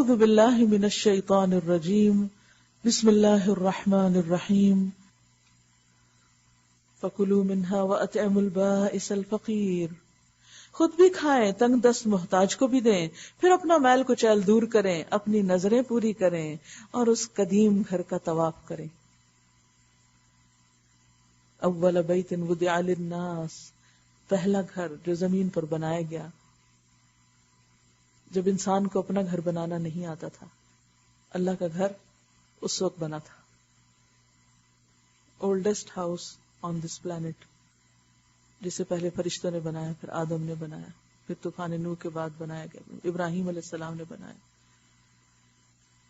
اعوذ باللہ من الشیطان الرجیم بسم اللہ الرحمن الرحیم فکلوا منها واطعموا البائس الفقیر. خود بھی کھائیں، تنگ دست محتاج کو بھی دیں، پھر اپنا میل کچیل دور کریں، اپنی نظریں پوری کریں اور اس قدیم گھر کا طواف کریں. اول بیت وضع للناس، پہلا گھر جو زمین پر بنایا گیا جب انسان کو اپنا گھر بنانا نہیں آتا تھا. اللہ کا گھر اس وقت بنا تھا. Oldest house on this planet, جسے پہلے فرشتوں نے بنایا، پھر آدم نے بنایا، پھر طوفان نوح کے بعد بنایا گیا، ابراہیم علیہ السلام نے بنایا.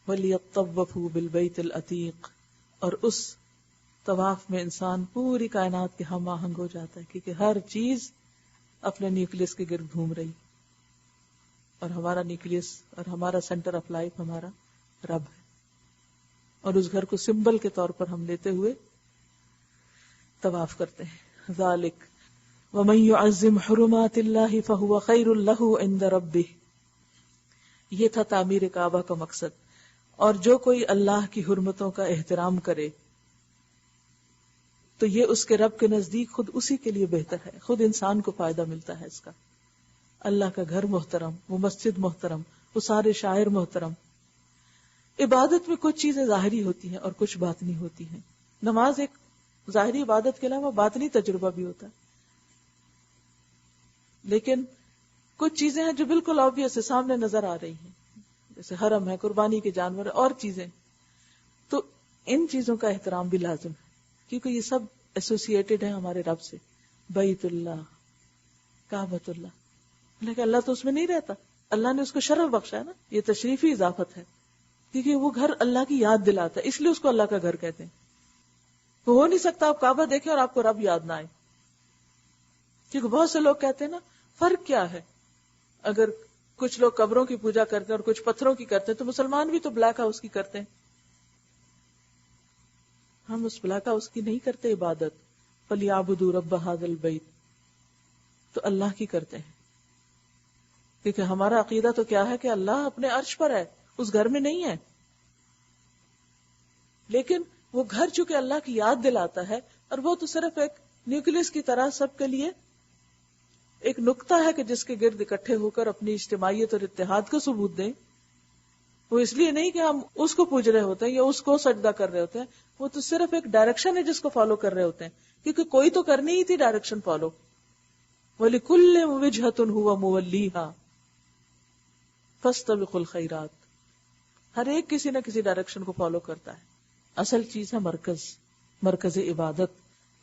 وَلْيَطَّوَّفُوا بِالْبَيْتِ الْعَتِيقِ، اور اس طواف میں انسان پوری کائنات کے ہم آہنگ ہو جاتا ہے، کیونکہ ہر چیز اپنے نیوکلس کے گرد گھوم رہی، اور ہمارا نیوکلس اور ہمارا سینٹر آف لائف ہمارا رب ہے. اور اس گھر کو سمبل کے طور پر ہم لیتے ہوئے طواف کرتے ہیں. ذالک ومن يعظم حرمات اللہ فهو خیر له عند ربہ، یہ تھا تعمیر کعبہ کا مقصد. اور جو کوئی اللہ کی حرمتوں کا احترام کرے تو یہ اس کے رب کے نزدیک خود اسی کے لیے بہتر ہے، خود انسان کو فائدہ ملتا ہے اس کا. اللہ کا گھر محترم، وہ مسجد محترم، وہ سارے شاعر محترم. عبادت میں کچھ چیزیں ظاہری ہوتی ہیں اور کچھ باطنی ہوتی ہیں. نماز ایک ظاہری عبادت کے علاوہ باطنی تجربہ بھی ہوتا ہے. لیکن کچھ چیزیں ہیں جو بالکل آبویس سامنے نظر آ رہی ہیں، جیسے حرم ہے، قربانی کے جانور اور چیزیں. تو ان چیزوں کا احترام بھی لازم ہے، کیونکہ یہ سب ایسوسیٹڈ ہیں ہمارے رب سے. بیت اللہ، کعبۃ اللہ، لیکن اللہ تو اس میں نہیں رہتا. اللہ نے اس کو شرف بخشا ہے نا، یہ تشریفی اضافت ہے، کیونکہ وہ گھر اللہ کی یاد دلاتا ہے، اس لیے اس کو اللہ کا گھر کہتے ہیں. وہ ہو نہیں سکتا آپ کعبہ دیکھیں اور آپ کو رب یاد نہ آئے. کیونکہ بہت سے لوگ کہتے ہیں نا، فرق کیا ہے اگر کچھ لوگ قبروں کی پوجا کرتے ہیں اور کچھ پتھروں کی کرتے ہیں، تو مسلمان بھی تو بلیک ہاؤس کی کرتے ہیں. ہم اس بلیک ہاؤس کی نہیں کرتے عبادت. فَلْيَعْبُدُوا رَبَّ هَذَا الْبَيْتِ، تو اللہ کی کرتے ہیں. کیونکہ ہمارا عقیدہ تو کیا ہے کہ اللہ اپنے عرش پر ہے، اس گھر میں نہیں ہے. لیکن وہ گھر چونکہ اللہ کی یاد دلاتا ہے، اور وہ تو صرف ایک نیوکلس کی طرح سب کے لیے ایک نقطہ ہے کہ جس کے گرد اکٹھے ہو کر اپنی اجتماعیت اور اتحاد کا ثبوت دیں. وہ اس لیے نہیں کہ ہم اس کو پوج رہے ہوتے ہیں یا اس کو سجدہ کر رہے ہوتے ہیں، وہ تو صرف ایک ڈائریکشن ہے جس کو فالو کر رہے ہوتے ہیں، کیونکہ کوئی تو کرنی ہی تھی ڈائریکشن فالو. وَلِكُلِّ وِجْهَةٌ هُوَ مُوَلِّيهَا فَاسْتَبِقُوا الْخَيْرَاتِ، ہر ایک کسی نہ کسی ڈائریکشن کو فالو کرتا ہے. اصل چیز ہے مرکز عبادت،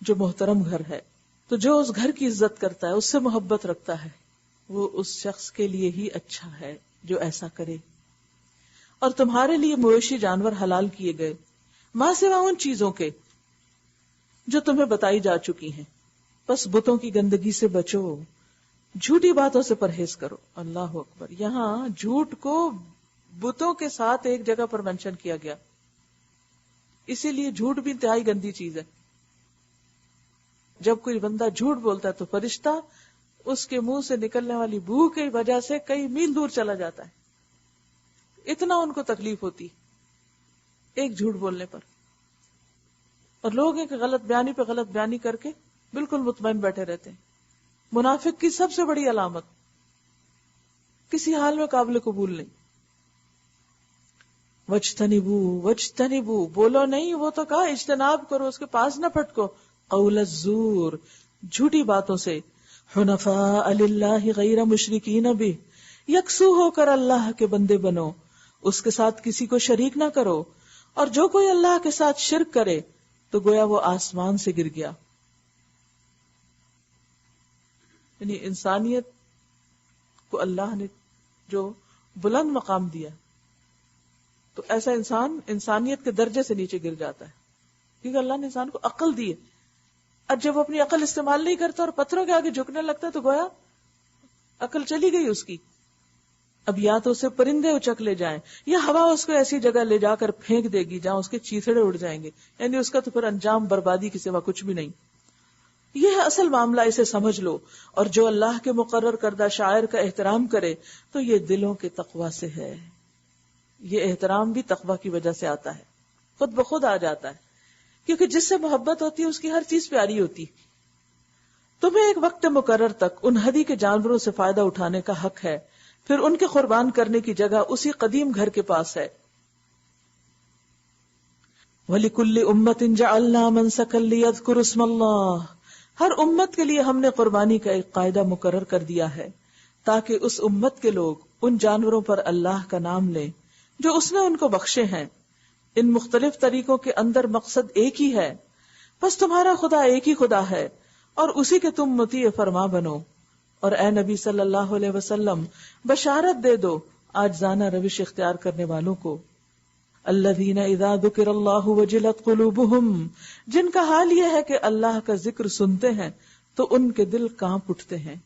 جو محترم گھر ہے. تو جو اس گھر کی عزت کرتا ہے، اس سے محبت رکھتا ہے، وہ اس شخص کے لیے ہی اچھا ہے جو ایسا کرے. اور تمہارے لیے مویشی جانور حلال کیے گئے ماں سوا ان چیزوں کے جو تمہیں بتائی جا چکی ہیں، بس بتوں کی گندگی سے بچو، جھوٹی باتوں سے پرہیز کرو. اللہ اکبر. یہاں جھوٹ کو بتوں کے ساتھ ایک جگہ پر مینشن کیا گیا، اسی لیے جھوٹ بھی انتہائی گندی چیز ہے. جب کوئی بندہ جھوٹ بولتا ہے تو فرشتہ اس کے منہ سے نکلنے والی بو کی وجہ سے کئی میل دور چلا جاتا ہے. اتنا ان کو تکلیف ہوتی ایک جھوٹ بولنے پر. اور لوگ ایک غلط بیانی پہ غلط بیانی کر کے بالکل مطمئن بیٹھے رہتے ہیں. منافق کی سب سے بڑی علامت کسی حال میں قابل قبول نہیں. وجتنبو، بولو نہیں، وہ تو کہا اجتناب کرو، اس کے پاس نہ پھٹکو. قول الزور، جھوٹی باتوں سے. حنفاء للہ غیر مشرکین بہ، یکسو ہو کر اللہ کے بندے بنو، اس کے ساتھ کسی کو شریک نہ کرو. اور جو کوئی اللہ کے ساتھ شرک کرے تو گویا وہ آسمان سے گر گیا. یعنی انسانیت کو اللہ نے جو بلند مقام دیا، تو ایسا انسان انسانیت کے درجے سے نیچے گر جاتا ہے، کیونکہ اللہ نے انسان کو عقل دی ہے. اب جب وہ اپنی عقل استعمال نہیں کرتا اور پتھروں کے آگے جھکنے لگتا ہے تو گویا عقل چلی گئی اس کی. اب یا تو اسے پرندے اچک لے جائیں یا ہوا اس کو ایسی جگہ لے جا کر پھینک دے گی جہاں اس کے چیتڑے اڑ جائیں گے، یعنی اس کا تو پھر انجام بربادی کے سوا کچھ بھی نہیں. یہ ہے اصل معاملہ، اسے سمجھ لو. اور جو اللہ کے مقرر کردہ شاعر کا احترام کرے تو یہ دلوں کے تقوی سے ہے. یہ احترام بھی تقویٰ کی وجہ سے آتا ہے، خود بخود آ جاتا ہے، کیونکہ جس سے محبت ہوتی ہے اس کی ہر چیز پیاری ہوتی. تمہیں ایک وقت مقرر تک ان ہدی کے جانوروں سے فائدہ اٹھانے کا حق ہے، پھر ان کے قربان کرنے کی جگہ اسی قدیم گھر کے پاس ہے. وَلِكُلِّ أُمَّةٍ جَعَلْنَا مَنْسَكًا لِيَذْكُرُوا اسْمَ اللَّهِ، ہر امت کے لیے ہم نے قربانی کا ایک قاعدہ مقرر کر دیا ہے تاکہ اس امت کے لوگ ان جانوروں پر اللہ کا نام لیں جو اس نے ان کو بخشے ہیں. ان مختلف طریقوں کے اندر مقصد ایک ہی ہے، بس تمہارا خدا ایک ہی خدا ہے اور اسی کے تم مطیع فرما بنو. اور اے نبی صلی اللہ علیہ وسلم بشارت دے دو عاجزانہ روش اختیار کرنے والوں کو، الذین اذا ذکر اللہ وجلت قلوبہم، جن کا حال یہ ہے کہ اللہ کا ذکر سنتے ہیں تو ان کے دل کانپ اٹھتے ہیں.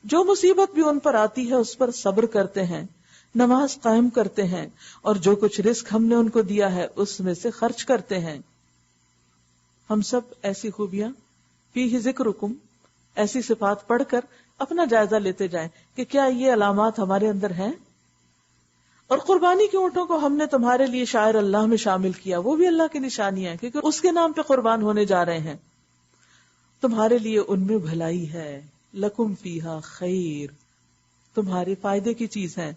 جو مصیبت بھی ان پر آتی ہے اس پر صبر کرتے ہیں، نماز قائم کرتے ہیں، اور جو کچھ رزق ہم نے ان کو دیا ہے اس میں سے خرچ کرتے ہیں. ہم سب ایسی خوبیاں فیہ ذکرکم، ایسی صفات پڑھ کر اپنا جائزہ لیتے جائیں کہ کیا یہ علامات ہمارے اندر ہیں. اور قربانی کے اونٹوں کو ہم نے تمہارے لیے شاعر اللہ میں شامل کیا، وہ بھی اللہ کی نشانیاں ہیں کیونکہ اس کے نام پہ قربان ہونے جا رہے ہیں. تمہارے لیے ان میں بھلائی ہے، لکم فیہا خیر، تمہارے فائدے کی چیز ہے،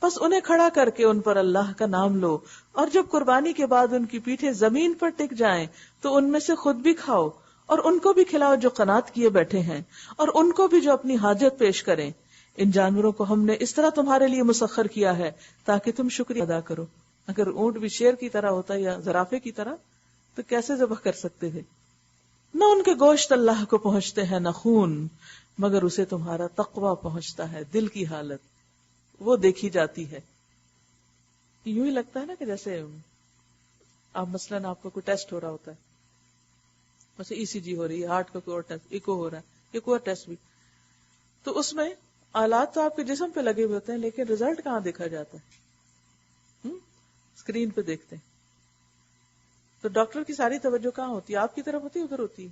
بس انہیں کھڑا کر کے ان پر اللہ کا نام لو، اور جب قربانی کے بعد ان کی پیٹھیں زمین پر ٹک جائیں تو ان میں سے خود بھی کھاؤ اور ان کو بھی کھلاؤ جو قناعت کیے بیٹھے ہیں، اور ان کو بھی جو اپنی حاجت پیش کریں. ان جانوروں کو ہم نے اس طرح تمہارے لیے مسخر کیا ہے تاکہ تم شکریہ ادا کرو. اگر اونٹ بھی شیر کی طرح ہوتا یا زرافے کی طرح تو کیسے ذبح کر سکتے تھے؟ نہ ان کے گوشت اللہ کو پہنچتے ہیں نہ خون، مگر اسے تمہارا تقویٰ پہنچتا ہے. دل کی حالت وہ دیکھی جاتی ہے. یوں ہی لگتا ہے نا کہ جیسے آپ مثلاً آپ کو کوئی ٹیسٹ ہو رہا ہوتا ہے، جیسے ای سی جی ہو رہی ہے، ہارٹ کا کوئی اور ٹیسٹ، ایکو ہو رہا ہے، ایک اور ٹیسٹ بھی، تو اس میں آلات تو آپ کے جسم پہ لگے ہوئے ہوتے ہیں لیکن رزلٹ کہاں دیکھا جاتا ہے؟ اسکرین پہ دیکھتے ہیں. تو ڈاکٹر کی ساری توجہ کہاں ہوتی ہے؟ آپ کی طرف ہوتی ہے، ادھر ہوتی ہے،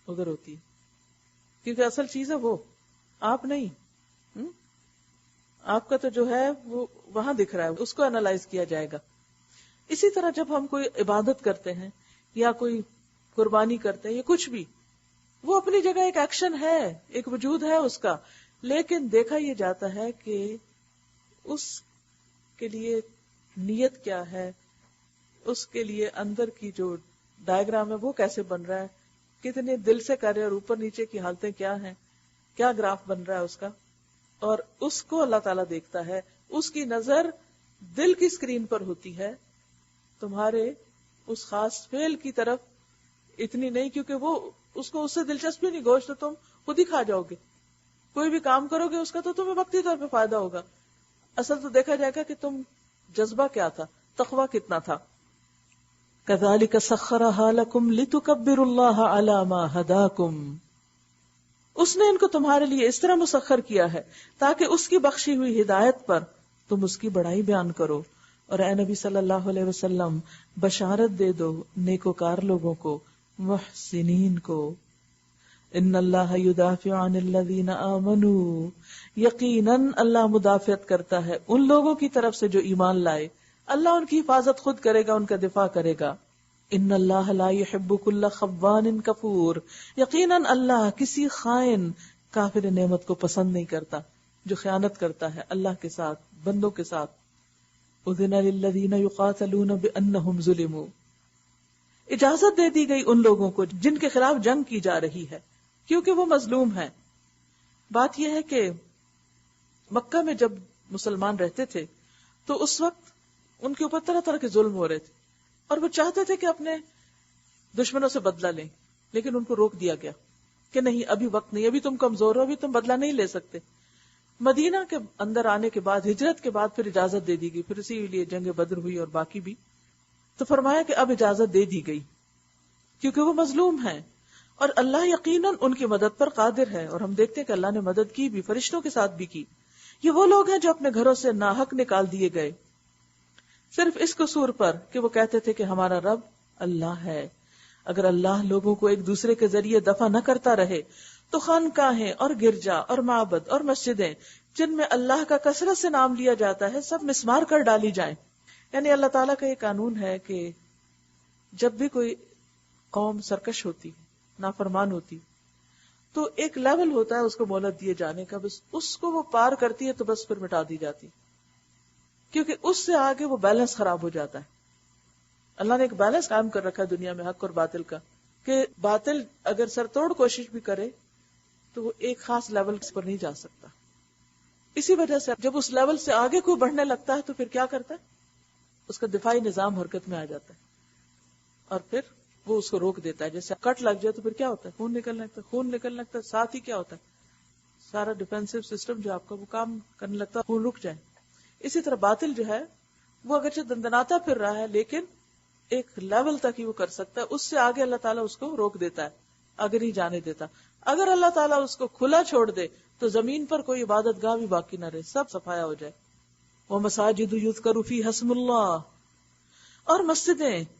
ادھر ہوتی ہے، کیونکہ اصل چیز ہے وہ، آپ نہیں. آپ کا تو جو ہے وہ وہاں دکھ رہا ہے، اس کو انالائز کیا جائے گا. اسی طرح جب ہم کوئی عبادت کرتے ہیں یا کوئی قربانی کرتے ہیں یا کچھ بھی، وہ اپنی جگہ ایک ایکشن ہے، ایک وجود ہے اس کا، لیکن دیکھا یہ جاتا ہے کہ اس کے لیے نیت کیا ہے، اس کے لیے اندر کی جو ڈائیگرام ہے وہ کیسے بن رہا ہے، کتنے دل سے کر رہے اور اوپر نیچے کی حالتیں کیا ہیں، کیا گراف بن رہا ہے اس کا. اور اس کو اللہ تعالیٰ دیکھتا ہے، اس کی نظر دل کی اسکرین پر ہوتی ہے، تمہارے اس خاص فعل کی طرف اتنی نہیں، کیونکہ وہ اس کو اس سے دلچسپی نہیں، گوشت تو تم خود ہی کھا جاؤ گے. کوئی بھی کام کرو گے اس کا تو تمہیں وقتی طور پہ فائدہ ہوگا، اصل تو دیکھا جائے گا کہ تم جذبہ کیا تھا، تقویٰ کتنا تھا. كَذَلِكَ سَخَّرَهَا لَكُمْ لِتُكَبِّرُوا اللَّهَ عَلَى مَا هَدَاكُمْ، اس نے ان کو تمہارے لیے اس طرح مسخر کیا ہے تاکہ اس کی بخشی ہوئی ہدایت پر تم اس کی بڑائی بیان کرو. اور اے نبی صلی اللہ علیہ وسلم بشارت دے دو نیکوکار لوگوں کو، محسنین کو. ان اللہ یدافع عن الذین آمنوا، یقیناً اللہ مدافعت کرتا ہے ان لوگوں کی طرف سے جو ایمان لائے. اللہ ان کی حفاظت خود کرے گا، ان کا دفاع کرے گا. ان اللہ لا يحب كل خوان کفور، یقیناً اللہ کسی خائن کافر نعمت کو پسند نہیں کرتا جو خیانت کرتا ہے اللہ کے ساتھ، بندوں کے ساتھ. اذن للذین یقاتلون بانہم ظلموا، اجازت دے دی گئی ان لوگوں کو جن کے خلاف جنگ کی جا رہی ہے کیونکہ وہ مظلوم ہیں. بات یہ ہے کہ مکہ میں جب مسلمان رہتے تھے تو اس وقت ان کے اوپر طرح طرح کے ظلم ہو رہے تھے اور وہ چاہتے تھے کہ اپنے دشمنوں سے بدلہ لیں، لیکن ان کو روک دیا گیا کہ نہیں، ابھی وقت نہیں، ابھی تم کمزور ہو، ابھی تم بدلہ نہیں لے سکتے. مدینہ کے اندر آنے کے بعد، ہجرت کے بعد پھر اجازت دے دی گئی، پھر اسی لیے جنگ بدر ہوئی اور باقی بھی. تو فرمایا کہ اب اجازت دے دی گئی کیونکہ وہ مظلوم ہیں اور اللہ یقیناً ان کی مدد پر قادر ہے. اور ہم دیکھتے ہیں کہ اللہ نے مدد کی بھی، فرشتوں کے ساتھ بھی کی. یہ وہ لوگ ہیں جو اپنے گھروں سے ناحق نکال دیے گئے صرف اس قصور پر کہ وہ کہتے تھے کہ ہمارا رب اللہ ہے. اگر اللہ لوگوں کو ایک دوسرے کے ذریعے دفع نہ کرتا رہے تو خانقاہیں اور گرجا اور معبد اور مسجدیں جن میں اللہ کا کثرت سے نام لیا جاتا ہے سب مسمار کر ڈالی جائیں. یعنی اللہ تعالیٰ کا یہ قانون ہے کہ جب بھی کوئی قوم سرکش ہوتی، نافرمان ہوتی، تو ایک لیول ہوتا ہے اس کو مہلت دیے جانے کا، بس اس کو وہ پار کرتی ہے تو بس پھر مٹا دی جاتی، کیونکہ اس سے آگے وہ بیلنس خراب ہو جاتا ہے. اللہ نے ایک بیلنس قائم کر رکھا ہے دنیا میں حق اور باطل کا، کہ باطل اگر سر توڑ کوشش بھی کرے تو وہ ایک خاص لیول پر نہیں جا سکتا. اسی وجہ سے جب اس لیول سے آگے کوئی بڑھنے لگتا ہے تو پھر کیا کرتا ہے، اس کا دفاعی نظام حرکت میں آ جاتا ہے اور پھر وہ اس کو روک دیتا ہے. جیسے کٹ لگ جائے تو پھر کیا ہوتا ہے، خون نکلنے لگتا ہے، خون نکلنے لگتا ہے، ساتھ ہی کیا ہوتا ہے، سارا ڈیفینسو سسٹم جو آپ کا وہ کام کرنے لگتا ہے، خون رک جائے. اسی طرح باطل جو ہے وہ اگرچہ دندناتا پھر رہا ہے لیکن ایک لیول تک ہی وہ کر سکتا ہے، اس سے آگے اللہ تعالیٰ اس کو روک دیتا ہے، آگے نہیں جانے دیتا. اگر اللہ تعالیٰ اس کو کھلا چھوڑ دے تو زمین پر کوئی عبادت گاہ بھی باقی نہ رہے، سب صفایا ہو جائے. وَمَسَاجِدُ يُذْكَرُ فِيهَا اسْمُ اللَّهِ، اور مسجدیں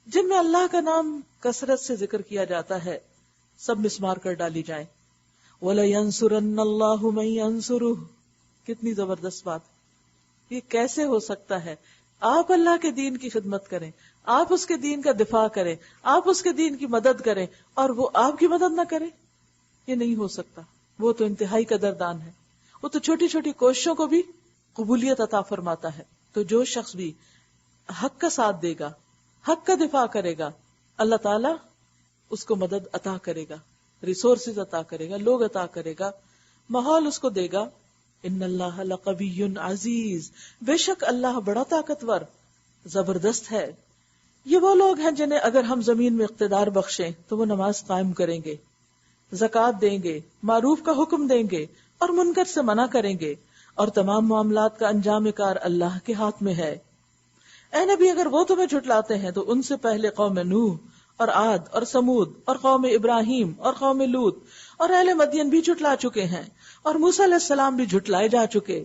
جن میں اللہ کا نام کثرت سے ذکر کیا جاتا ہے سب مسمار کر ڈالی جائیں. وَلَيَنْصُرَنَّ اللَّهُ مَن يَنْصُرُهُ، کتنی زبردست بات. یہ کیسے ہو سکتا ہے آپ اللہ کے دین کی خدمت کریں، آپ اس کے دین کا دفاع کریں، آپ اس کے دین کی مدد کریں اور وہ آپ کی مدد نہ کرے؟ یہ نہیں ہو سکتا. وہ تو انتہائی قدردان ہے، وہ تو چھوٹی چھوٹی کوششوں کو بھی قبولیت عطا فرماتا ہے. تو جو شخص بھی حق کا ساتھ دے گا، حق کا دفاع کرے گا، اللہ تعالیٰ اس کو مدد عطا کرے گا، ریسورسز عطا کرے گا، لوگ عطا کرے گا، ماحول اس کو دے گا. ان اللہ لقوی عزیز، بے شک اللہ بڑا طاقتور زبردست ہے. یہ وہ لوگ ہیں جنہیں اگر ہم زمین میں اقتدار بخشیں تو وہ نماز قائم کریں گے، زکوٰۃ دیں گے، معروف کا حکم دیں گے اور منکر سے منع کریں گے، اور تمام معاملات کا انجام کار اللہ کے ہاتھ میں ہے. اے نبی اگر وہ تمہیں جھٹلاتے ہیں تو ان سے پہلے قوم نوح اور عاد اور سمود اور قوم ابراہیم اور قوم لوط اور اہل مدین بھی جھٹلا چکے ہیں، اور موسیٰ علیہ السلام بھی جھٹلائے جا چکے.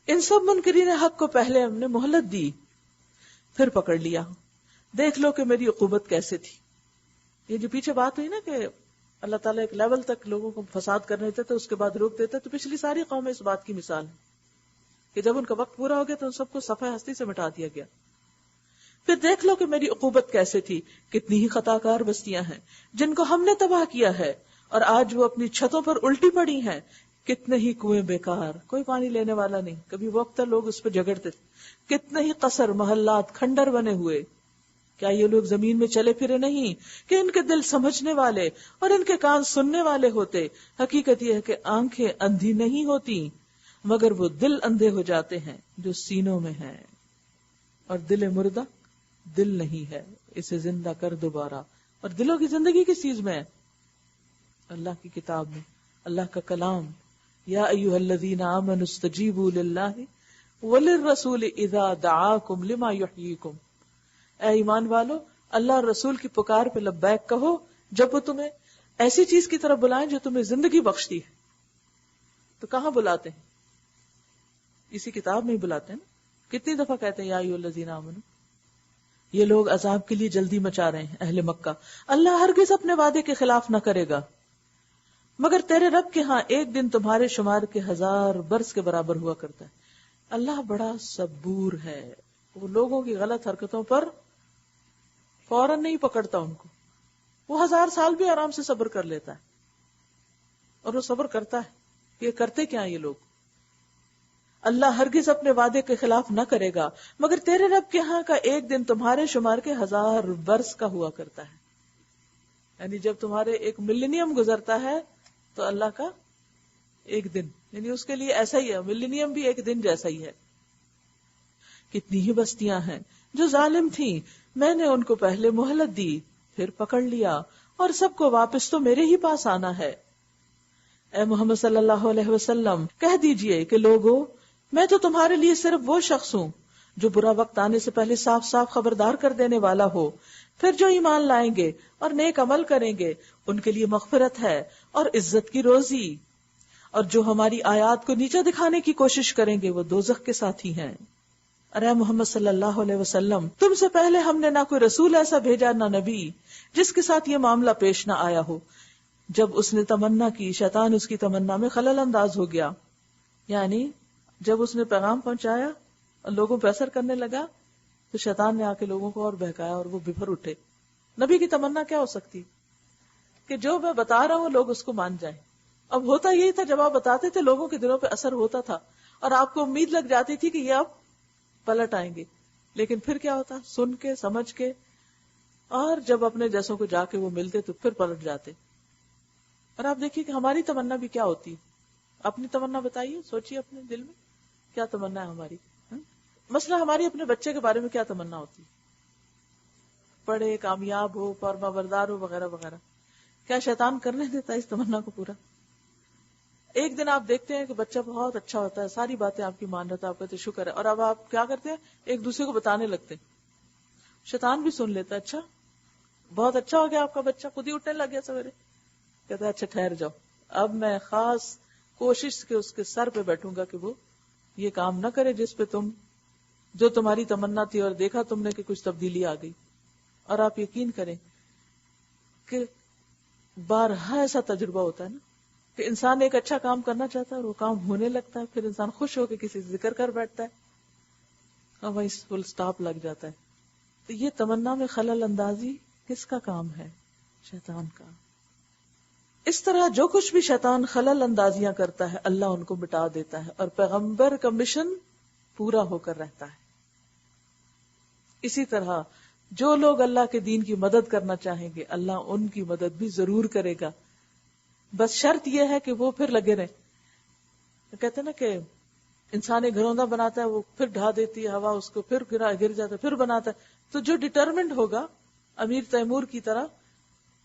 ان سب منکرین حق کو پہلے ہم نے مہلت دی، پھر پکڑ لیا. دیکھ لو کہ میری عقوبت کیسے تھی. یہ جو پیچھے بات ہوئی نا کہ اللہ تعالیٰ ایک لیول تک لوگوں کو فساد کرنے دیتے اس کے بعد روک دیتے، تو پچھلی ساری قومیں اس بات کی مثال ہے کہ جب ان کا وقت پورا ہو گیا تو ان سب کو صفحہ ہستی سے مٹا دیا گیا. پھر دیکھ لو کہ میری عقوبت کیسے تھی. کتنی ہی خطا کار بستیاں ہیں جن کو ہم نے تباہ کیا ہے اور آج وہ اپنی چھتوں پر الٹی پڑی ہیں. کتنے ہی کنویں بیکار، کوئی پانی لینے والا نہیں، کبھی وقت لوگ اس پہ جھگڑتے تھے. کتنے ہی قصر، محلات، کھنڈر بنے ہوئے. کیا یہ لوگ زمین میں چلے پھرے نہیں کہ ان کے دل سمجھنے والے اور ان کے کان سننے والے ہوتے؟ حقیقت یہ ہے کہ آنکھیں اندھی نہیں ہوتی مگر وہ دل اندھے ہو جاتے ہیں جو سینوں میں ہیں، اور دل مردہ دل نہیں ہے، اسے زندہ کر دوبارہ. اور دلوں کی زندگی کس چیز میں ہے؟ اللہ کی کتاب میں، اللہ کا کلام. یا ایھا الذین آمنوا استجیبوا للہ وللرسول اذا دعاکم لما یحییکم. اے ایمان والو، اللہ اور رسول کی پکار پہ لبیک کہو جب وہ تمہیں ایسی چیز کی طرف بلائیں جو تمہیں زندگی بخشتی ہے. تو کہاں بلاتے ہیں؟ اسی کتاب میں ہی بلاتے ہیں نا. کتنی دفعہ کہتے ہیں یا ایھا الذین آمنوا. یہ لوگ عذاب کے لیے جلدی مچا رہے ہیں، اہل مکہ. اللہ ہرگز اپنے وعدے کے خلاف نہ کرے گا، مگر تیرے رب کے ہاں ایک دن تمہارے شمار کے 1000 برس کے برابر ہوا کرتا ہے. اللہ بڑا صبور ہے، وہ لوگوں کی غلط حرکتوں پر فوراً نہیں پکڑتا ان کو. وہ 1000 سال بھی آرام سے صبر کر لیتا ہے، اور وہ صبر کرتا ہے. یہ کرتے کیا یہ لوگ؟ اللہ ہرگز اپنے وعدے کے خلاف نہ کرے گا مگر تیرے رب کے ہاں کا ایک دن تمہارے شمار کے 1000 برس کا ہوا کرتا ہے. یعنی جب تمہارے ایک ملینیم گزرتا ہے تو اللہ کا ایک دن، یعنی اس کے لیے ایسا ہی ہے. ملینیم بھی ایک دن جیسا ہی ہے. کتنی ہی بستیاں ہیں جو ظالم تھیں، میں نے ان کو پہلے مہلت دی پھر پکڑ لیا، اور سب کو واپس تو میرے ہی پاس آنا ہے. اے محمد صلی اللہ علیہ وسلم کہہ دیجئے کہ لوگو، میں تو تمہارے لیے صرف وہ شخص ہوں جو برا وقت آنے سے پہلے صاف صاف خبردار کر دینے والا ہو. پھر جو ایمان لائیں گے اور نیک عمل کریں گے ان کے لیے مغفرت ہے اور عزت کی روزی، اور جو ہماری آیات کو نیچا دکھانے کی کوشش کریں گے وہ دوزخ کے ساتھی ہیں. ارے محمد صلی اللہ علیہ وسلم، تم سے پہلے ہم نے نہ کوئی رسول ایسا بھیجا نہ نبی جس کے ساتھ یہ معاملہ پیش نہ آیا ہو. جب اس نے تمنا کی، شیطان اس کی تمنا میں خلل انداز ہو گیا، یعنی جب اس نے پیغام پہنچایا اور لوگوں پہ اثر کرنے لگا تو شیطان نے آ کے لوگوں کو اور بہکایا اور وہ بفر اٹھے۔ نبی کی تمنا کیا ہو سکتی کہ جو میں بتا رہا ہوں لوگ اس کو مان جائیں۔ اب ہوتا یہی تھا، جب آپ بتاتے تھے لوگوں کے دلوں پہ اثر ہوتا تھا اور آپ کو امید لگ جاتی تھی کہ یہ اب پلٹ آئیں گے، لیکن پھر کیا ہوتا، سن کے سمجھ کے، اور جب اپنے جیسوں کو جا کے وہ ملتے تو پھر پلٹ جاتے۔ اور آپ دیکھیے کہ ہماری تمنا بھی کیا ہوتی ہے، اپنی تمنا بتائیے، سوچیے اپنے دل میں کیا تمنا ہے ہماری۔ مثلا ہماری اپنے بچے کے بارے میں کیا تمنا ہوتی، پڑھے، کامیاب ہو، فرما بردار ہو، وغیرہ وغیرہ۔ کیا شیطان کرنے دیتا ہے اس تمنا کو پورا؟ ایک دن آپ دیکھتے ہیں کہ بچہ بہت اچھا ہوتا ہے، ساری باتیں آپ کی مان رہتا ہے، آپ کہتے شکر ہے، اور اب آپ کیا کرتے ہیں، ایک دوسرے کو بتانے لگتے ہیں۔ شیطان بھی سن لیتا ہے، اچھا بہت اچھا ہو گیا آپ کا بچہ، خود ہی اٹھنے لگ گیا سویرے، کہتا ہے اچھا ٹھہر جاؤ، اب میں خاص کوشش کے اس کے سر پہ بیٹھوں گا کہ وہ یہ کام نہ کرے جس پہ جو تمہاری تمنا تھی، اور دیکھا تم نے کہ کچھ تبدیلی آ گئی۔ اور آپ یقین کریں کہ بارہا ایسا تجربہ ہوتا ہے نا کہ انسان ایک اچھا کام کرنا چاہتا ہے اور وہ کام ہونے لگتا ہے، پھر انسان خوش ہو کے کسی سے ذکر کر بیٹھتا ہے اور وہیں فل سٹاپ لگ جاتا ہے۔ تو یہ تمنا میں خلل اندازی کس کا کام ہے؟ شیطان کا۔ اس طرح جو کچھ بھی شیطان خلل اندازیاں کرتا ہے اللہ ان کو مٹا دیتا ہے، اور پیغمبر کا مشن پورا ہو کر رہتا ہے۔ اسی طرح جو لوگ اللہ کے دین کی مدد کرنا چاہیں گے اللہ ان کی مدد بھی ضرور کرے گا، بس شرط یہ ہے کہ وہ پھر لگے رہیں۔ کہتے ہیں نا کہ انسان ایک گھروندا بناتا ہے، وہ پھر ڈھا دیتی ہے ہوا اس کو، پھر گر جاتا ہے، پھر بناتا ہے۔ تو جو ڈٹرمنٹ ہوگا امیر تیمور کی طرح،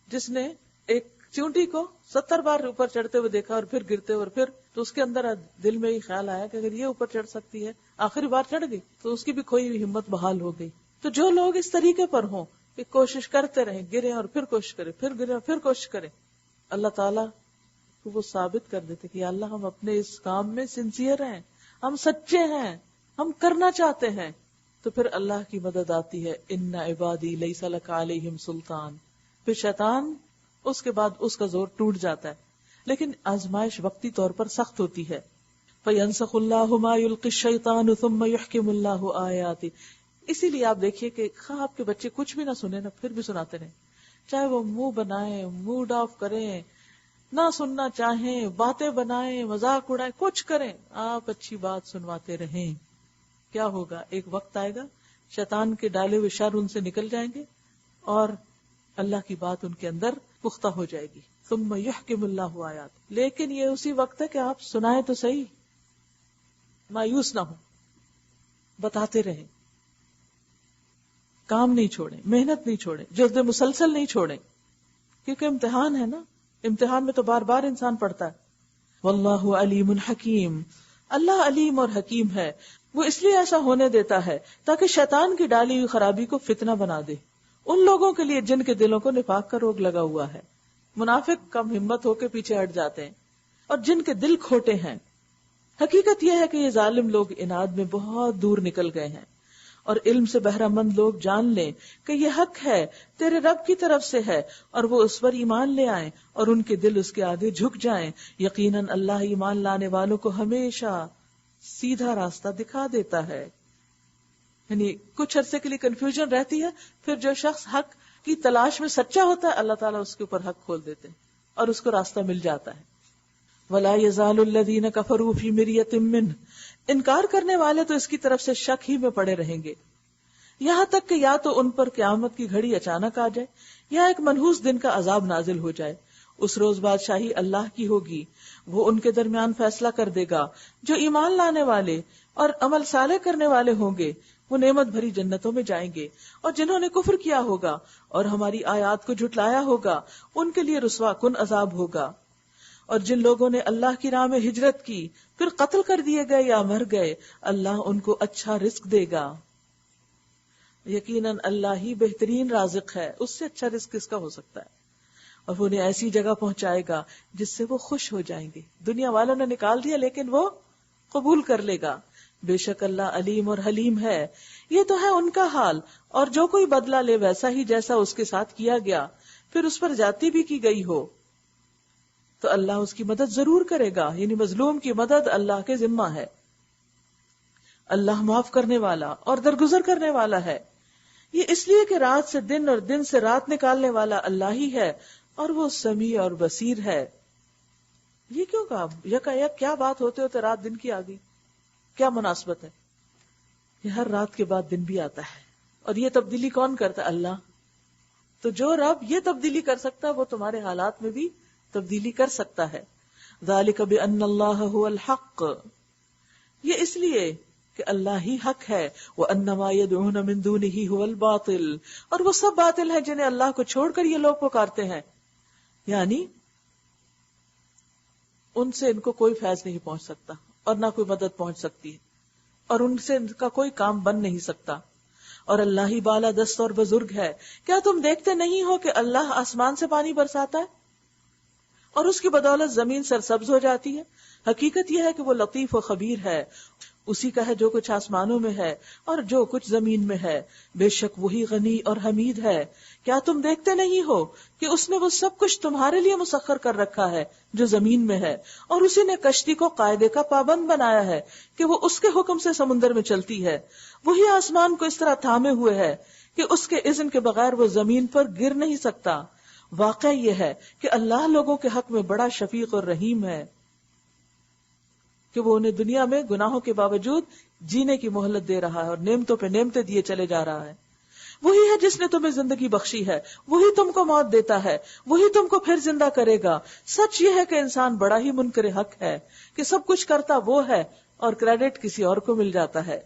جس نے ایک چونٹی کو 70 بار اوپر چڑھتے ہوئے دیکھا اور پھر گرتے ہوئے، اور پھر تو اس کے اندر دل میں یہ خیال آیا کہ اگر یہ اوپر چڑھ سکتی ہے، آخری بار چڑھ گئی، تو اس کی بھی کھوئی ہوئی ہمت بحال ہو گئی۔ تو جو لوگ اس طریقے پر ہوں کہ کوشش کرتے رہیں، گریں اور پھر کوشش کریں، پھر گریں اور پھر کوشش کریں، اللہ تعالیٰ کو وہ ثابت کر دیتے کہ یا اللہ ہم اپنے اس کام میں سنسیئر ہیں، ہم سچے ہیں، ہم کرنا چاہتے ہیں، تو پھر اللہ کی مدد آتی ہے۔ ان عبادی لیس لک علیہم سلطان۔ پھر شیطان اس کے بعد اس کا زور ٹوٹ جاتا ہے، لیکن آزمائش وقتی طور پر سخت ہوتی ہے۔ فَيَنْسَخُ اللَّهُ مَا يُلْقِي الشَّيْطَانُ ثُمَّ يُحْكِمُ اللَّهُ آيَاتِهِ۔ اسی لیے آپ دیکھیے کہ خواہ آپ کے بچے کچھ بھی نہ سنیں نا، پھر بھی سناتے رہیں، چاہے وہ منہ بنائیں، موڈ آف کریں، نہ سننا چاہیں، باتیں بنائیں، مذاق اڑائیں، کچھ کریں، آپ اچھی بات سنواتے رہیں۔ کیا ہوگا؟ ایک وقت آئے گا شیطان کے ڈالے ہوئے شر ان سے نکل جائیں گے اور اللہ کی بات ان کے اندر پختہ ہو جائے گی۔ ثم یحکم اللہ آیات۔ لیکن یہ اسی وقت ہے کہ آپ سنائیں تو صحیح، مایوس نہ ہو، بتاتے رہیں، کام نہیں چھوڑیں، محنت نہیں چھوڑیں، جلد مسلسل نہیں چھوڑیں، کیونکہ امتحان ہے نا، امتحان میں تو بار بار انسان پڑتا ہے۔ واللہ علیم حکیم۔ اللہ علیم اور حکیم ہے، وہ اس لیے ایسا ہونے دیتا ہے تاکہ شیطان کی ڈالی ہوئی خرابی کو فتنہ بنا دے ان لوگوں کے لیے جن کے دلوں کو نفاق کا روگ لگا ہوا ہے۔ منافق کم ہمت ہو کے پیچھے ہٹ جاتے ہیں اور جن کے دل کھوٹے ہیں۔ حقیقت یہ ہے کہ یہ ظالم لوگ اناد میں بہت دور نکل گئے ہیں، اور علم سے بہرہ مند لوگ جان لیں کہ یہ حق ہے، تیرے رب کی طرف سے ہے، اور وہ اس پر ایمان لے آئیں اور ان کے دل اس کے آگے جھک جائیں۔ یقیناً اللہ ایمان لانے والوں کو ہمیشہ سیدھا راستہ دکھا دیتا ہے۔ یعنی کچھ عرصے کے لیے کنفیوژن رہتی ہے، پھر جو شخص حق کی تلاش میں سچا ہوتا ہے اللہ تعالیٰ اس کے اوپر حق کھول دیتے ہیں اور اس کو راستہ مل جاتا ہے۔ وَلَا يَزَالُ الَّذِينَ كَفَرُوا فِي مِرْيَةٍ مِّنْهُ۔ انکار کرنے والے تو اس کی طرف سے شک ہی میں پڑے رہیں گے، یہاں تک کہ یا تو ان پر قیامت کی گھڑی اچانک آ جائے یا ایک منحوس دن کا عذاب نازل ہو جائے۔ اس روز بادشاہی اللہ کی ہوگی، وہ ان کے درمیان فیصلہ کر دے گا۔ جو ایمان لانے والے اور عمل صالح کرنے والے ہوں گے وہ نعمت بھری جنتوں میں جائیں گے، اور جنہوں نے کفر کیا ہوگا اور ہماری آیات کو جھٹلایا ہوگا ان کے لیے رسوا کن عذاب ہوگا۔ اور جن لوگوں نے اللہ کی راہ میں ہجرت کی پھر قتل کر دیے گئے یا مر گئے اللہ ان کو اچھا رزق دے گا۔ یقیناً اللہ ہی بہترین رازق ہے، اس سے اچھا رزق کس کا ہو سکتا ہے۔ اور وہ انہیں ایسی جگہ پہنچائے گا جس سے وہ خوش ہو جائیں گے۔ دنیا والوں نے نکال دیا لیکن وہ قبول کر لے گا۔ بے شک اللہ علیم اور حلیم ہے۔ یہ تو ہے ان کا حال، اور جو کوئی بدلہ لے ویسا ہی جیسا اس کے ساتھ کیا گیا پھر اس پر جاتی بھی کی گئی ہو۔ تو اللہ اس کی مدد ضرور کرے گا. یعنی مظلوم کی مدد اللہ کے ذمہ ہے. اللہ معاف کرنے والا اور درگزر کرنے والا ہے. یہ اس لیے کہ رات سے دن اور دن سے رات نکالنے والا اللہ ہی ہے اور وہ سمیع اور بصیر ہے. یہ کیوں کہا یکا یک؟ کیا بات ہوتے ہوتے رات دن کی آ گئی؟ کیا مناسبت ہے؟ یہ ہر رات کے بعد دن بھی آتا ہے اور یہ تبدیلی کون کرتا ہے؟ اللہ. تو جو رب یہ تبدیلی کر سکتا ہے وہ تمہارے حالات میں بھی تبدیلی کر سکتا ہے. ذالک بان اللہ هو الحق، یہ اس لیے کہ اللہ ہی حق ہے. وَأَنَّ مَا يَدْعُونَ مِن دُونِهِ هُوَ الْبَاطِلُ، اور وہ سب باطل ہے جنہیں اللہ کو چھوڑ کر یہ لوگ پکارتے ہیں. یعنی ان سے ان کو کوئی فیض نہیں پہنچ سکتا اور نہ کوئی مدد پہنچ سکتی ہے اور ان سے ان کا کوئی کام بن نہیں سکتا. اور اللہ ہی بالا دست اور بزرگ ہے. کیا تم دیکھتے نہیں ہو کہ اللہ آسمان سے پانی برساتا ہے اور اس کی بدولت زمین سرسبز ہو جاتی ہے؟ حقیقت یہ ہے کہ وہ لطیف و خبیر ہے. اسی کا ہے جو کچھ آسمانوں میں ہے اور جو کچھ زمین میں ہے. بے شک وہی غنی اور حمید ہے. کیا تم دیکھتے نہیں ہو کہ اس نے وہ سب کچھ تمہارے لیے مسخر کر رکھا ہے جو زمین میں ہے، اور اسی نے کشتی کو قاعدے کا پابند بنایا ہے کہ وہ اس کے حکم سے سمندر میں چلتی ہے. وہی آسمان کو اس طرح تھامے ہوئے ہے کہ اس کے اذن کے بغیر وہ زمین پر گر نہیں سکتا. واقع یہ ہے کہ اللہ لوگوں کے حق میں بڑا شفیق اور رحیم ہے کہ وہ انہیں دنیا میں گناہوں کے باوجود جینے کی مہلت دے رہا ہے اور نعمتوں پہ نعمتیں دیے چلے جا رہا ہے. وہی ہے جس نے تمہیں زندگی بخشی ہے، وہی تم کو موت دیتا ہے، وہی تم کو پھر زندہ کرے گا. سچ یہ ہے کہ انسان بڑا ہی منکر حق ہے کہ سب کچھ کرتا وہ ہے اور کریڈٹ کسی اور کو مل جاتا ہے.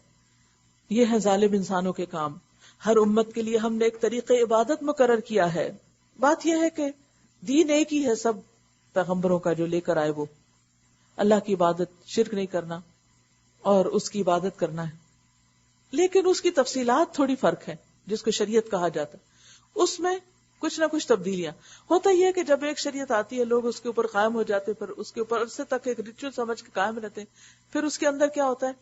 یہ ہے ظالم انسانوں کے کام. ہر امت کے لیے ہم نے ایک طریقہ عبادت مقرر کیا ہے. بات یہ ہے کہ دین ایک ہی ہے سب پیغمبروں کا جو لے کر آئے، وہ اللہ کی عبادت، شرک نہیں کرنا اور اس کی عبادت کرنا ہے. لیکن اس کی تفصیلات تھوڑی فرق ہے جس کو شریعت کہا جاتا ہے. اس میں کچھ نہ کچھ تبدیلیاں ہوتا ہی ہے کہ جب ایک شریعت آتی ہے لوگ اس کے اوپر قائم ہو جاتے، پھر اس کے اوپر عرصے تک ایک ریچول سمجھ کے قائم رہتے ہیں. پھر اس کے اندر کیا ہوتا ہے؟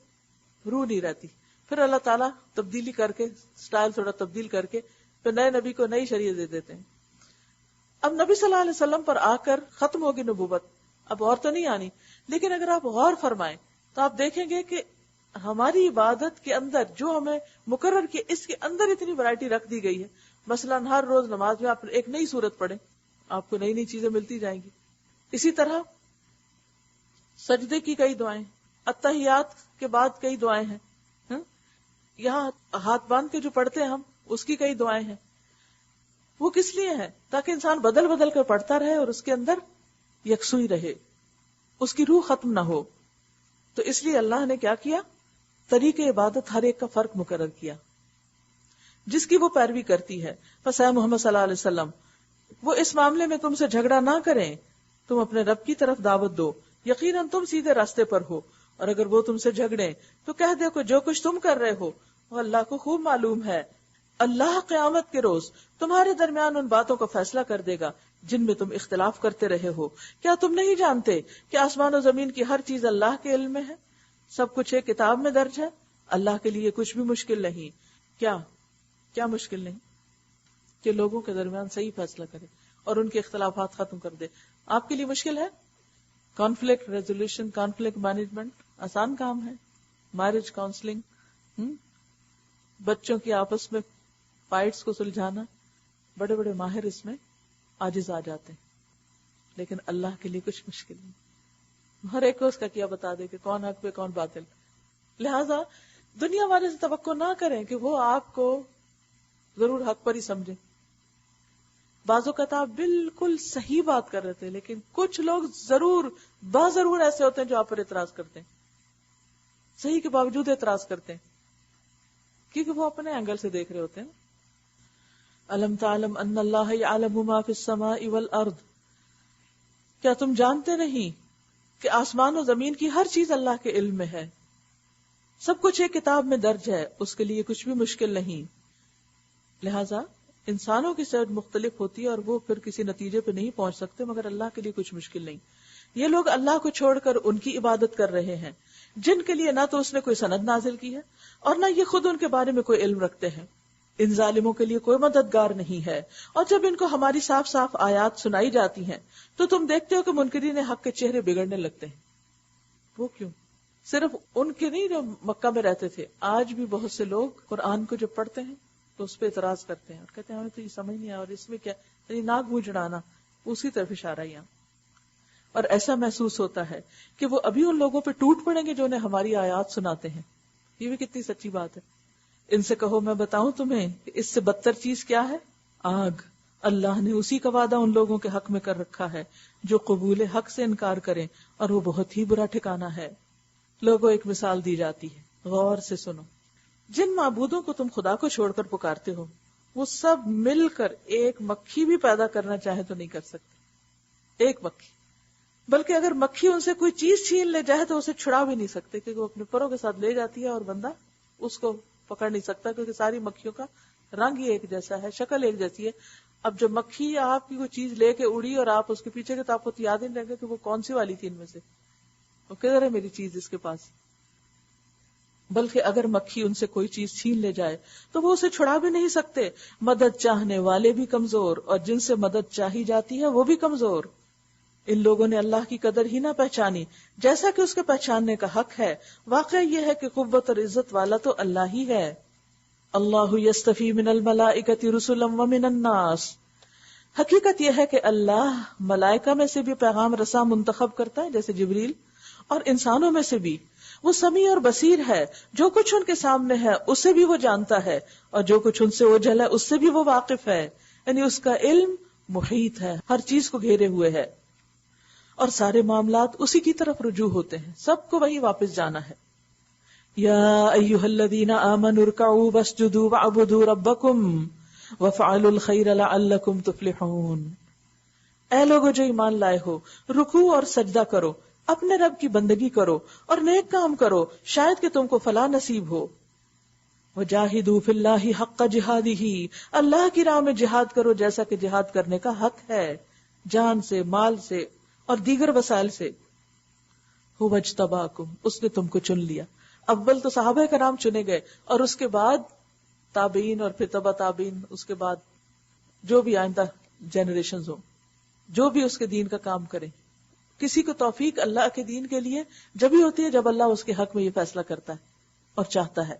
روح نہیں رہتی. پھر اللہ تعالیٰ تبدیلی کر کے سٹائل تھوڑا تبدیل کر کے پھر نئے نبی کو نئی شریعت دے دیتے ہیں. اب نبی صلی اللہ علیہ وسلم پر آ کر ختم ہوگی نبوت، اب اور تو نہیں آنی. لیکن اگر آپ غور فرمائیں تو آپ دیکھیں گے کہ ہماری عبادت کے اندر جو ہمیں مقرر کیا، اس کے اندر اتنی ورائٹی رکھ دی گئی ہے. مثلا ہر روز نماز میں آپ ایک نئی سورت پڑھیں، آپ کو نئی نئی چیزیں ملتی جائیں گی. اسی طرح سجدے کی کئی دعائیں، اتحیات کے بعد کئی دعائیں ہیں. یہاں ہاتھ باندھ کے جو پڑھتے ہیں ہم، اس کی کئی دعائیں ہیں. وہ کس لیے ہیں؟ تاکہ انسان بدل بدل کر پڑھتا رہے اور اس کے اندر یکسوئی رہے، اس کی روح ختم نہ ہو. تو اس لیے اللہ نے کیا کیا؟ طریقے عبادت ہر ایک کا فرق مقرر کیا جس کی وہ پیروی کرتی ہے. پس اے محمد صلی اللہ علیہ وسلم، وہ اس معاملے میں تم سے جھگڑا نہ کریں، تم اپنے رب کی طرف دعوت دو، یقیناً تم سیدھے راستے پر ہو. اور اگر وہ تم سے جھگڑیں تو کہہ دو کہ جو کچھ تم کر رہے ہو وہ اللہ کو خوب معلوم ہے. اللہ قیامت کے روز تمہارے درمیان ان باتوں کا فیصلہ کر دے گا جن میں تم اختلاف کرتے رہے ہو. کیا تم نہیں جانتے کہ آسمان و زمین کی ہر چیز اللہ کے علم میں ہے؟ سب کچھ ایک کتاب میں درج ہے. اللہ کے لیے کچھ بھی مشکل نہیں. کیا مشکل نہیں کہ لوگوں کے درمیان صحیح فیصلہ کرے اور ان کے اختلافات ختم کر دے. آپ کے لیے مشکل ہے؟ کانفلکٹ ریزولوشن، کانفلکٹ مینجمنٹ آسان کام ہے. میرج کاؤنسلنگ، بچوں کی آپس میں فائٹس کو سلجھانا، بڑے بڑے ماہر اس میں عاجز آ جاتے ہیں. لیکن اللہ کے لیے کچھ مشکل نہیں. ہر ایک کو اس کا کیا بتا دے کہ کون حق پہ کون باطل. لہذا دنیا والے سے توقع نہ کریں کہ وہ آپ کو ضرور حق پر ہی سمجھیں. بعض اوقات آپ بالکل صحیح بات کر رہے تھے لیکن کچھ لوگ ضرور ایسے ہوتے ہیں جو آپ پر اعتراض کرتے ہیں، صحیح کے باوجود اعتراض کرتے ہیں کیونکہ وہ اپنے اینگل سے دیکھ رہے ہوتے ہیں. الم تعلم ان اللہ یعلم ما فی السماء والارض، کیا تم جانتے نہیں کہ آسمان و زمین کی ہر چیز اللہ کے علم میں ہے. سب کچھ ایک کتاب میں درج ہے، اس کے لیے کچھ بھی مشکل نہیں. لہذا انسانوں کی سوچ مختلف ہوتی ہے اور وہ پھر کسی نتیجے پہ نہیں پہنچ سکتے، مگر اللہ کے لیے کچھ مشکل نہیں. یہ لوگ اللہ کو چھوڑ کر ان کی عبادت کر رہے ہیں جن کے لیے نہ تو اس نے کوئی سند نازل کی ہے اور نہ یہ خود ان کے بارے میں کوئی علم رکھتے ہیں. ان ظالموں کے لیے کوئی مددگار نہیں ہے. اور جب ان کو ہماری صاف صاف آیات سنائی جاتی ہیں تو تم دیکھتے ہو کہ منکرین حق کے چہرے بگڑنے لگتے ہیں. وہ کیوں؟ صرف ان کے نہیں جو مکہ میں رہتے تھے، آج بھی بہت سے لوگ قرآن کو جب پڑھتے ہیں تو اس پہ اعتراض کرتے ہیں اور کہتے ہیں ہمیں تو یہ سمجھ نہیں آیا، اور اس میں کیا ناک منہ جڑانا، اسی طرف اشارہ یہاں. اور ایسا محسوس ہوتا ہے کہ وہ ابھی ان لوگوں پہ ٹوٹ پڑیں گے جو انہیں ہماری آیات سناتے ہیں. یہ بھی کتنی سچی بات ہے. ان سے کہو میں بتاؤں تمہیں کہ اس سے بدتر چیز کیا ہے؟ آگ. اللہ نے اسی کا وعدہ ان لوگوں کے حق میں کر رکھا ہے جو قبول حق سے انکار کریں، اور وہ بہت ہی برا ٹھکانہ ہے. لوگوں ایک مثال دی جاتی ہے، غور سے سنو. جن معبودوں کو تم خدا کو چھوڑ کر پکارتے ہو وہ سب مل کر ایک مکھی بھی پیدا کرنا چاہے تو نہیں کر سکتے. ایک مکھی. بلکہ اگر مکھی ان سے کوئی چیز چھین لے جائے تو اسے چھڑا بھی نہیں سکتے، کیونکہ وہ اپنے پروں کے ساتھ لے جاتی ہے اور بندہ اس کو پکڑ نہیں سکتا، کیونکہ ساری مکھیوں کا رنگ ہی ایک جیسا ہے، شکل ایک جیسی ہے. اب جب مکھی آپ کی کوئی چیز لے کے اڑی اور آپ اس کے پیچھے کے تو آپ کو یاد ہی نہیں رہے گا کہ وہ کون سی والی تھی ان میں سے، وہ کدھر ہے میری چیز اس کے پاس. بلکہ اگر مکھی ان سے کوئی چیز چھین لے جائے تو وہ اسے چھڑا بھی نہیں سکتے. مدد چاہنے والے بھی کمزور اور جن سے مدد چاہی جاتی ہے وہ بھی کمزور. ان لوگوں نے اللہ کی قدر ہی نہ پہچانی جیسا کہ اس کے پہچاننے کا حق ہے. واقعہ یہ ہے کہ قوت اور عزت والا تو اللہ ہی ہے. اللہ یستفی من الملائکۃ رسلا ومن الناس. حقیقت یہ ہے کہ اللہ ملائکہ میں سے بھی پیغام رساں منتخب کرتا ہے جیسے جبریل، اور انسانوں میں سے بھی. وہ سمیع اور بصیر ہے، جو کچھ ان کے سامنے ہے اسے بھی وہ جانتا ہے، اور جو کچھ ان سے اوجھل ہے اس سے بھی وہ واقف ہے. یعنی اس کا علم محیط ہے، ہر چیز کو گھیرے ہوئے ہے، اور سارے معاملات اسی کی طرف رجوع ہوتے ہیں، سب کو وہی واپس جانا ہے. یا ایھا الذین آمنوا ارکعوا واسجدوا واعبدوا ربکم وافعلوا الخیر لعلکم تفلحون. اے لوگو جو ایمان لائے ہو، رکوع اور سجدہ کرو، اپنے رب کی بندگی کرو اور نیک کام کرو، شاید کہ تم کو فلاح نصیب ہو. وجاہدوا فی اللہ حق جہادہ. اللہ کی راہ میں جہاد کرو جیسا کہ جہاد کرنے کا حق ہے، جان سے، مال سے اور دیگر وسائل سے. هو اجتباکم. اس نے تم کو چن لیا. اول تو صحابہ کرام چنے گئے اور اس کے بعد تابعین اور پھر تبع تابعین، اس کے بعد جو بھی آئندہ جنریشنز ہوں جو بھی اس کے دین کا کام کریں. کسی کو توفیق اللہ کے دین کے لیے جب ہی ہوتی ہے جب اللہ اس کے حق میں یہ فیصلہ کرتا ہے اور چاہتا ہے.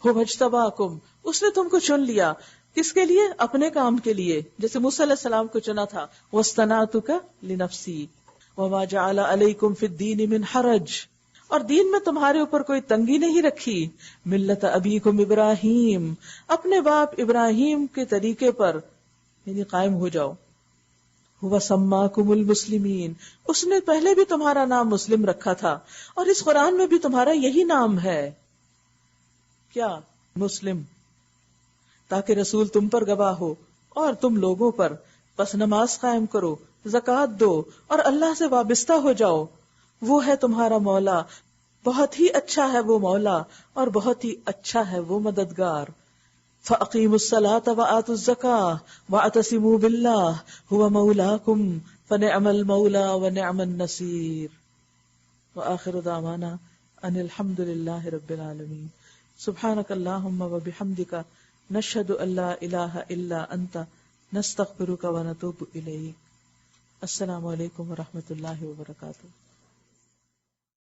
هو اجتباکم. اس نے تم کو چن لیا. کس کے لیے؟ اپنے کام کے لیے، جیسے موسیٰ علیہ السلام کو چنا تھا. وَاصْطَنَعْتُكَ لِنَفْسِي وَمَا جَعَلَ عَلَيْكُمْ فِي الدِّينِ مِنْ حَرَجٍ. اور دین میں تمہارے اوپر کوئی تنگی نہیں رکھی. ملت ابیکم ابراہیم. اپنے باپ ابراہیم کے طریقے پر یعنی قائم ہو جاؤ. وَسَمَّاكُمُ الْمُسْلِمِينَ. اس نے پہلے بھی تمہارا نام مسلم رکھا تھا اور اس قرآن میں بھی تمہارا یہی نام ہے. کیا؟ مسلم. تاکہ رسول تم پر گواہ ہو اور تم لوگوں پر. پس نماز قائم کرو، زکوٰۃ دو اور اللہ سے وابستہ ہو جاؤ. وہ ہے تمہارا مولا، بہت ہی اچھا ہے وہ مولا اور بہت ہی اچھا ہے وہ مددگار. فَأَقِيمُوا الصَّلَاةَ وَآتُوا الزَّكَاةَ وَاعْتَصِمُوا بِاللَّهِ هُوَ مَوْلَاكُمْ فَنِعْمَ الْمَوْلَى وَنِعْمَ النَّصِيرُ. وآخر دعوانا ان الحمد للہ رب العالمین. سبحانک اللہم وبحمدک نشہد ان لا الہ الا انت نستغفرک ونتوب الیک. السلام علیکم ورحمۃ اللہ وبرکاتہ.